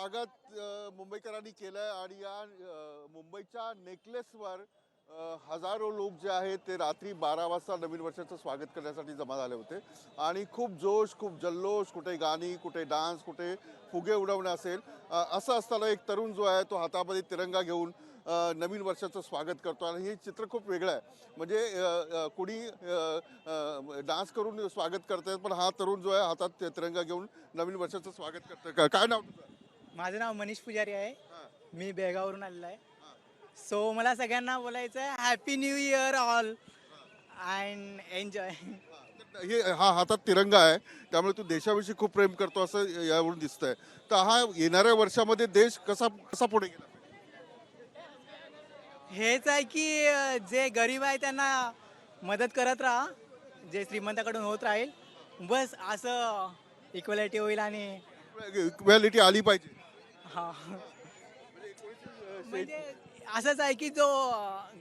स्वागत मुंबईकरांनी केलंय आणि या मुंबईच्या नेकलेसवर हजारो लोक जे आहेत ते रात्री 12 वाजता नवीन वर्षाचं स्वागत करण्यासाठी जमा झाले होते आणि खूप जोश, खूप जल्लोष, कुठे गाणी, कुठे डान्स, कुठे फुगे उडवणं असेल. असं असताना एक तरुण जो आहे तो हातामध्ये तिरंगा घेऊन नवीन वर्षाचं स्वागत करतो आणि हे चित्र खूप वेगळं आहे. म्हणजे कुणी डान्स करून स्वागत करतात, पण हा तरुण जो आहे हातात तिरंगा घेऊन नवीन वर्षाचं स्वागत करतोय. काय नाव तुझं? माझं नाव मनीष पुजारी आहे. हां, मी बेळगाववरून आलेलो आहे. हां, सो मला सगळ्यांना बोलायचं आहे happy new year all and enjoy. हां. तर हे हा हातात तिरंगा आहे, त्यामुळे तू देशाविषयी खूप प्रेम करतो असं यावरून दिसतंय. तर हा येणाऱ्या वर्षामध्ये देश कसा कसा पुढे गेला? हेच आहे की जे गरीब आहे त्यांना मदत करत राहा, जे श्रीमंताकडून होत राहील. बस असं इक्वॅलिटी होईल आणि इक्वॅलिटी आली पाहिजे. हा म्हणजे असंच आहे की जो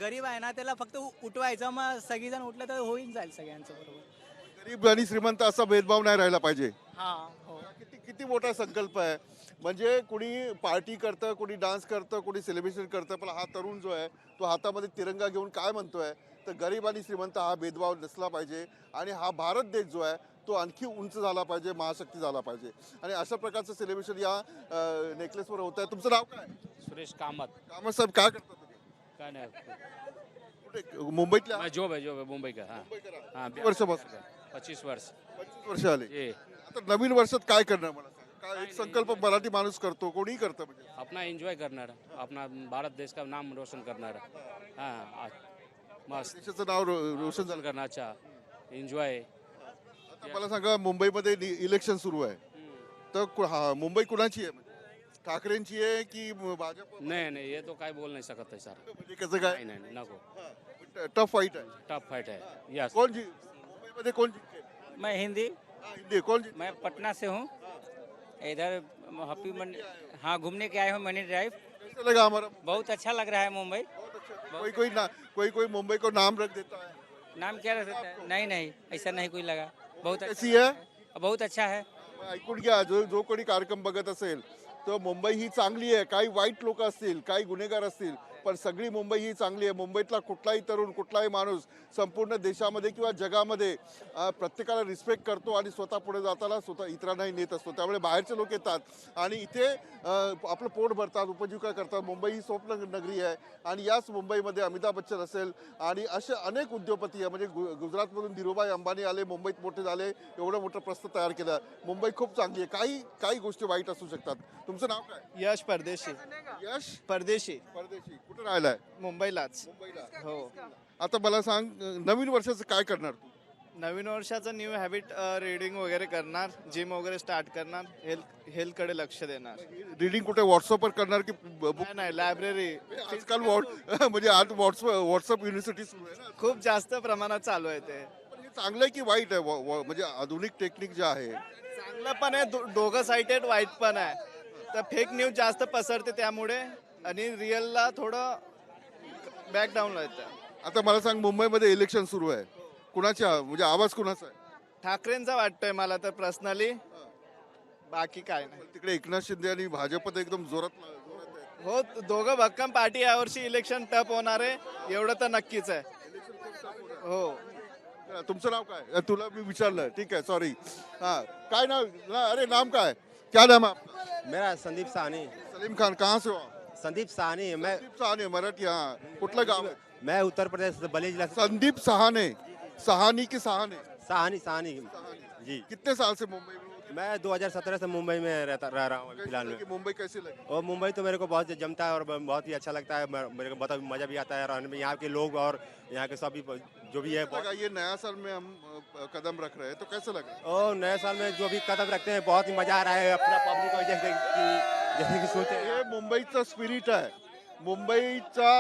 गरीब आहे ना त्याला फक्त उठवायचं, मग सगळीजण उठलं तर होईल जाईल सगळ्यांचं बरोबर. गरीब आणि श्रीमंत असा भेदभाव नाही राहिला पाहिजे. हा हो. किती किती मोठा संकल्प आहे. म्हणजे कुणी पार्टी करतं, कुणी डान्स करतं, कुणी सेलिब्रेशन करतं, पण हा तरुण जो आहे तो हातामध्ये तिरंगा घेऊन काय म्हणतोय तर गरीब आणि श्रीमंत हा भेदभाव नसला पाहिजे आणि हा भारत देश जो आहे तो आणखी उंच झाला पाहिजे, महाशक्ती झाला पाहिजे. आणि अशा प्रकारचं सेलिब्रेशन या नेकलेसवर होत आहे. तुमचं नाव काय? सुरेश कामत. कामत साहेब काय करता तुम्ही? काय नाही कुठे मुंबईतल्या? मैं जॉब है मुंबई का. हाँ मुंबईकर. हाँ किती वर्षापासून? 25 वर्ष 25 वर्ष आले. ये आता नवीन वर्षात काय करणार मला सांगा? काय एक संकल्प मराठी माणूस करतो, कोणीही करतं म्हणजे. अपना एंजॉय करणार, अपना भारत देश का नाम रोशन करणार. हाँ मस्त देशाचं नाव रोशन झालं. करना अच्छा एंजॉय. आता मला सांगा मुंबईमध्ये इलेक्शन सुरू आहे, तर मुंबई कुणाची आहे? ठाकरेंची आहे की भाजप? नहीं नहीं ये तो काय बोल नहीं सकते सर. म्हणजे कसं काय? नहीं नहीं नको. टफ फाईट आहे. टफ फाइट है. यस. कोण मुंबईमध्ये कोण जिंकेल? मैं हिंदी, हिंदी कोण जिंकेल? मैं पटना से हूँ. इधर हैप्पी हाँ घूमने के आए हूँ मनी ड्राइव. कैसा लगा हमारा? बहुत अच्छा लग रहा है मुंबई. बहुत अच्छा. कोई मुंबई को नाम रख देता है. नाम क्या रख सकता है? नहीं नहीं ऐसा नहीं कोई लगा. बहुत कैसी है? बहुत अच्छा है. ऐकून घ्या, जो कोणी कार्यक्रम बघत असेल तर मुंबई ही चांगली आहे. काही वाईट लोक असतील, काही गुन्हेगार असतील, पण सगळी मुंबई ही चांगली आहे. मुंबईतला कुठलाही तरुण, कुठलाही माणूस संपूर्ण देशामध्ये किंवा जगामध्ये प्रत्येकाला रिस्पेक्ट करतो आणि स्वतः पुढे जाताना स्वतः इतरांनाही नेत असतो. त्यामुळे बाहेरचे लोक येतात आणि इथे आपलं पोट भरतात, उपजीविका करतात. मुंबई ही स्वप्न नगरी आहे आणि याच मुंबईमध्ये अमिताभ बच्चन असेल आणि असे अनेक उद्योगपती आहे. म्हणजे गुजरातमधून धीरूभाई अंबानी आले, मुंबईत मोठे झाले, एवढं मोठं प्रस्थ तयार केलं. मुंबई खूप चांगली आहे. काही गोष्टी वाईट असू शकतात. तुमचं नाव काय? यश परदेशी. यश परदेशी परदेशी. कुठे राहिलाय? मुंबईलाच. मुंबईला. हो. आता मला सांग, नवीन वर्षाचं काय करणार तू? नवीन वर्षाचं न्यू हॅबिट रीडिंग वगैरे करणार, जिम वगैरे स्टार्ट करणार, हेल्थकडे लक्ष देणार. रीडिंग कुठे व्हॉट्सअपवर करणार की बुक? नाही लायब्ररी आजकाल म्हणजे आज व्हॉट्सअप युनिव्हर्सिटी सुरू आहे ना. खूप जास्त प्रमाणात चालू आहे ते. पण हे चांगलं आहे की वाईट आहे? म्हणजे आधुनिक टेक्निक जे आहे. चांगलं पण आहे, दोघं साइडेड वाईट पण आहे. तर फेक न्यूज जास्त पसरते त्यामुळे आणि रिअलला थोडं बॅकडाऊन येतं. आता मला सांग, मुंबईमध्ये इलेक्शन सुरू आहे, कुणाच्या म्हणजे आवाज कुणाचा आहे? ठाकरेंचा वाटतोय मला तर पर्सनली, बाकी काय नाही. तिकडे एकनाथ शिंदे आणि भाजप तर एकदम जोरात आहे. हो, दोघं भक्कम पार्टी. यावर्षी इलेक्शन टफ होणार आहे एवढं तर नक्कीच आहे. हो. तुमचं नाव काय? तुला मी विचारलं, ठीक आहे, सॉरी. हा, काय नाव? अरे नाम काय? क्या नाम है आपका? मेरा संदीप साहनी. सलीम खान. कहाँ से हो आप? संदीप साहनी. संदीप सहाने, मराठी. हाँ, कुठलं गाव आहे? मैं उत्तर प्रदेश बली जिला से. संदीप सहाने. सहानी की सहाने? साहनी साहनी जी. कितने साल से मुंबई में हो? मैं 2017 से मुंबई में रह रहा हूँ अभी फिलहाल में. कि मुंबई कैसी लगी? और मुंबई तो मेरे को बहुत जमता है और बहुत ही अच्छा लगता है. मेरे को बहुत मज़ा भी आता है और यहाँ के लोग और यहाँ के सभी जो भी है. लगा ये नया साल में हम कदम रख रहे हैं, तो कैसे लगा? और नए साल में जो भी कदम रखते हैं बहुत ही मज़ा आ रहा है. अपना पब्लिक को जैसे कि सोचते हैं. हे मुंबईचं स्पिरिट आहे. मुंबईचा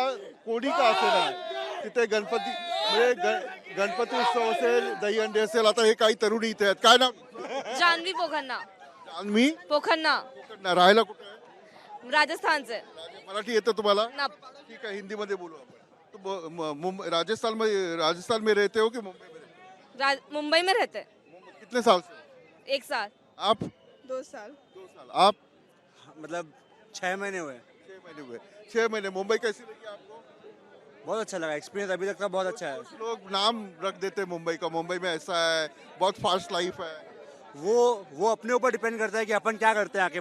कोणी का असेल तिथे गणपती म्हणजे गणपती उत्सव असेल, दहीहंडी असेल. आता हे काही तरुणी इथे आहेत. काय नाव? जानवी पोखन्ना. जान्हवी पोखन्ना राहायला कुठे आहे? राजस्थान से. मराठी येतं तुम्हाला? ना ठीक आहे, हिंदीमध्ये बोलू आपण. तो मुंबई राजस्थान में रहते हो कि मुंबई में रहते मुंबई में रहते. हो? कितने साल से? 1 साल. आप? 2 साल. 2 साल. आप? मतलब 6 महीने हुए। 6 महीने हुए। 6 महीने मुंबई कैसी लगी आपको? बहुत अच्छा लगा, एक्सपीरियंस अभी तक का बहुत अच्छा है। कुछ लोग नाम रख देते हैं मुंबई का, मुंबई में ऐसा है, बहुत फास्ट लाइफ है। वो अपने ऊपर डिपेंड करता है कि अपन क्या करते हैं आके,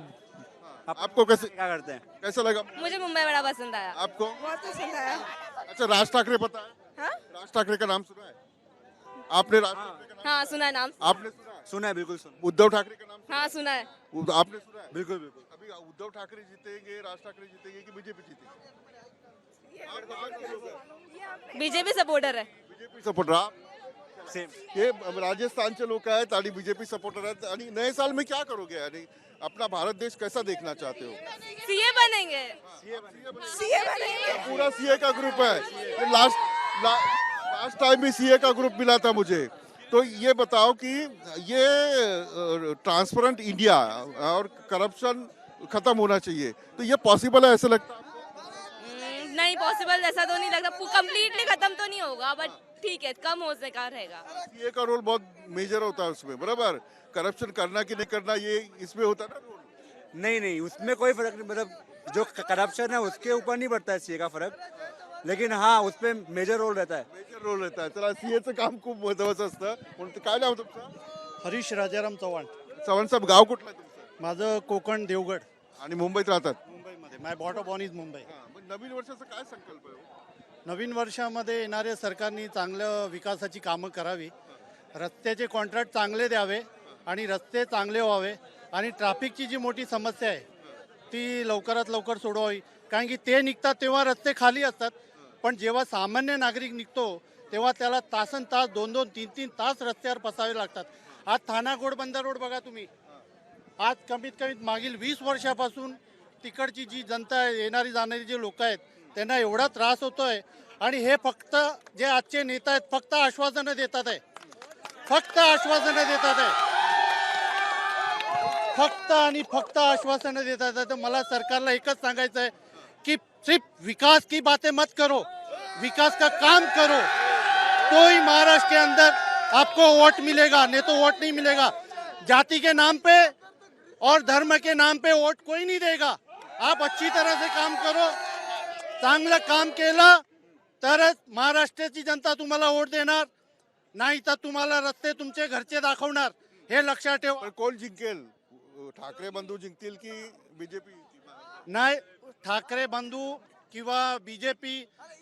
आपको कैसे क्या करते हैं। कैसा लगा? मुझे मुंबई बड़ा पसंद आया। आपको? बहुत पसंद आया। अच्छा, राज ठाकरे पता है? हाँ राज ठाकरे का नाम सुना है आपने? राज ठाकरे का नाम हाँ सुना है नाम। आपने सुना है? सुना है, बिल्कुल सुना। उद्धव ठाकरे का नाम हाँ सुना है। आपने सुना है? बिल्कुल बिल्कुल। अभी उद्धव ठाकरे जीतेंगे, राज ठाकरे जीतेंगे कि बीजेपी जीतेगी? बीजेपी सपोर्टर है। बीजेपी सपोर्टर आप? सेम। हे राजस्थानचे लोक आहेत आणि बीजेपी सपोर्टर आहेत आणि नए साल में क्या करोगे आणि अपना भारत देश कैसा देखना चाहते हो? सीए बनेंगे। सीए बनेंगे। पूरा सीए का ग्रुप है। ये लास्ट टाइम भी सीए का ग्रुप मिला था मुझे। तो ये बताओ कि ये ट्रांसपेरेंट इंडिया और करप्शन खत्म होना चाहिए, तो ये पॉसिबल है ऐसे लगता है? नहीं पॉसिबल ऐसा तो नहीं लगता, कम्प्लीटली खत्म तो नहीं होगा बट ठीक है कम होने का रहेगा। सीए का रोल बहुत मेजर होता है उसमें, बराबर? करप्शन करना कि नहीं करना ये इसमें होता है ना रोल। नहीं, उसमें कोई फर्क नहीं, मतलब जो करप्शन है उसके ऊपर नहीं पड़ता है सीए का फर्क, लेकिन हाँ उस पर मेजर रोल रहता है। मेजर रोल रहता है। चला, सीएचं काम खूप महत्वाचं असतं. म्हणून काय नाव तुमचं? हरीश राजाराम चव्हाण. चव्हाण साहेब, गाव कुठलं आहे तुमचं? माझं कोकण देवगड आणि मुंबईत राहतात? मुंबईमध्ये. माय बॉट बॉर्न इज मुंबई. मग नवीन वर्षाचा काय संकल्प आहे हो? नवीन वर्षामध्ये येणाऱ्या सरकारने चांगलं विकासाची कामं करावी, रस्त्याचे कॉन्ट्रॅक्ट चांगले द्यावे आणि रस्ते चांगले व्हावे आणि ट्रॅफिकची जी मोठी समस्या आहे ती लवकरात लवकर सोडवावी. कारण की ते निघतात तेव्हा रस्ते खाली असतात, पण जेव्हा सामान्य नागरिक निघतो तेव्हा त्याला तासन तास 2-2, 3-3 तास रस्त्यावर बसावे लागतात. आज ठाणा घोडबंदर रोड बघा तुम्ही, आज कमीत कमी मागील 20 वर्षापासून तिकडची जी जनता आहे, येणारी जाणारी जे लोक आहेत त्यांना एवढा त्रास होतोय आणि हे फक्त जे आजचे नेता आहेत फक्त आश्वासनं देतात आहे, फक्त आश्वासनं देतात आहे, फक्त आणि फक्त आश्वासनं देतात आहे. तर मला सरकारला एकच सांगायचं आहे कि सिर्फ विकास की बातें मत करो, विकास का काम करो, तो ही महाराष्ट्र के अंदर आपको वोट मिलेगा, नहीं तो वोट नहीं मिलेगा. जाति के नाम पे और धर्म के नाम पे वोट कोई नहीं देगा. आप अच्छी तरह से काम करो, चांगलं काम केलं तरच महाराष्ट्राची जनता तुम्हाला वोट देणार, नाही तर तुम्हाला रस्ते तुमचे घरचे दाखवणार. हे लक्षात ठेवा. पण कोण जिंकेल? ठाकरे बंधू जिंकतील की बीजेपी? नाही, ठाकरे बंधू किंवा बीजेपी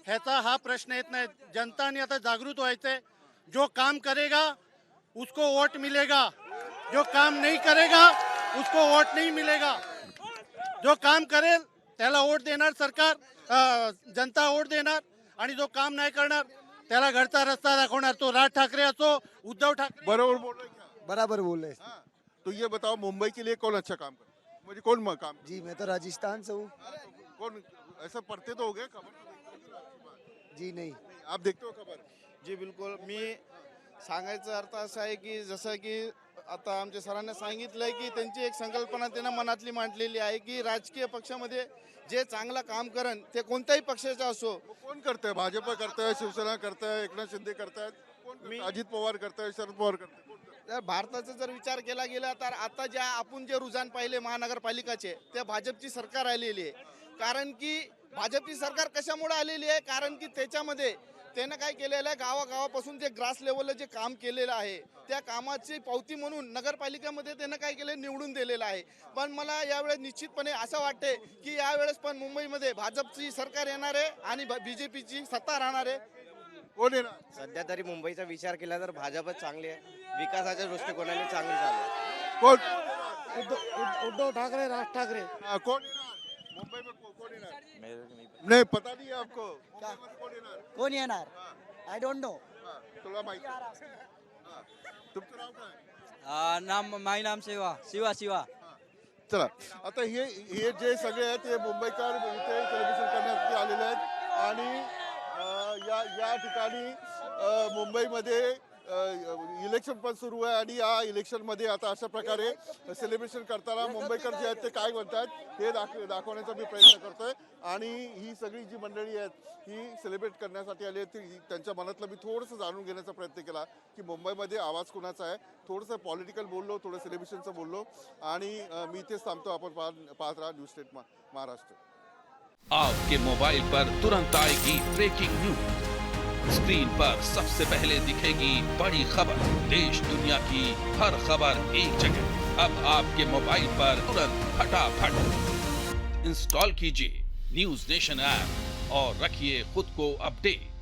ह्याचा हा प्रश्न येत नाही. जनताने आता जागृत व्हायचंय. जो काम करेगा उसको वोट मिलेगा, जो काम नहीं करेगा उसको वोट नहीं मिलेगा. जो काम करेल त्याला वोट देणार सरकार, जनता वोट देणार, आणि जो काम नाही करणार त्याला घरचा रस्ता दाखवणार. तो राज ठाकरे असो, उद्धव ठाकरे. बरोबर बोल रहे क्या? बराबर बोल रहे हैं. हाँ, तो ये बताओ मुंबई के लिए कौन अच्छा काम कर, मुझे कौन काम? जी मैं तो राजस्थान से हूँ. कौन ऐसा पढ़ते तो हो गए खबर? जी नहीं. आप देखते हो खबर? जी बिलकुल. मी सांगायचा अर्थ असा आहे की जसं की आता आमच्या सरांनी सांगितलंय की त्यांची एक संकल्पना त्यांना मनातली मांडलेली आहे की राजकीय पक्षामध्ये जे चांगलं काम करण ते कोणत्याही पक्षाचा असो. कौन करते हैं? भाजपा करता है, शिवसेना करता है, एकनाथ शिंदे करता है, कौन करता है? अजित पवार करता है, शरद पवार करता है, कौन करता है? जर भारताचा जर विचार केला गेला तर आता ज्या आपण जे रुझान पाहिले महानगरपालिकाचे ते भाजपची सरकार आलेली आहे. कारण की भाजपची सरकार कशामुळे आलेली आहे? कारण की त्याच्यामध्ये त्यानं काय केलेलं आहे, गावागावापासून जे ग्रास लेवलला जे काम केलेलं आहे त्या कामाची पावती म्हणून नगरपालिकेमध्ये त्यानं काय केलं, निवडून दिलेलं आहे. पण मला यावेळेस निश्चितपणे असं वाटते की यावेळेस पण मुंबईमध्ये भाजपची सरकार येणार आहे आणि बीजेपीची सत्ता राहणार आहे. कोण येणार? सध्या तरी मुंबईचा विचार केला तर भाजपच चांगली आहे, विकासाच्या दृष्टिकोनाने चांगली चालू आहे. कौन? उद्धव ठाकरे, राज ठाकरे. हाँ, कौन येणार? मुंबई में कौन येणार? नहीं पता नहीं है आपको? मुंबई में कौन येणार? कोण येणार? I don't know. हाँ, तुला माहिती आहे? हाँ, तुमचं नाव काय? नाम माय नाम शिवा. चला, आता हे जे सगळे आहेत ते मुंबईकर इथे सेलिब्रेशन करण्यासाठी आलेले आहेत आणि या ठिकाणी मुंबईमध्ये इलेक्शन पण सुरू आहे आणि या इलेक्शनमध्ये आता अशा प्रकारे सेलिब्रेशन करताना मुंबईकर जे आहेत ते काय म्हणतात हे दाखवण्याचा मी प्रयत्न करतोय. आणि ही सगळी जी मंडळी आहेत ही सेलिब्रेट करण्यासाठी आली आहे. त्यांच्या मनातलं मी थोडंसं जाणून घेण्याचा प्रयत्न केला की मुंबईमध्ये आवाज कुणाचा आहे. थोडंसं पॉलिटिकल बोललो, थोडं सेलिब्रेशनचं बोललो आणि मी इथेच थांबतो. आपण पाहत राहा न्यूज स्टेट महाराष्ट्र. आपके मोबाइल पर तुरंत आएगी ब्रेकिंग न्यूज, स्क्रीन पर सबसे पहले दिखेगी बड़ी खबर, देश दुनिया की हर खबर एक जगह। अब आपके मोबाइल पर तुरंत फटाफट इंस्टॉल कीजिए न्यूज नेशन ऐप और रखिए खुद को अपडेट।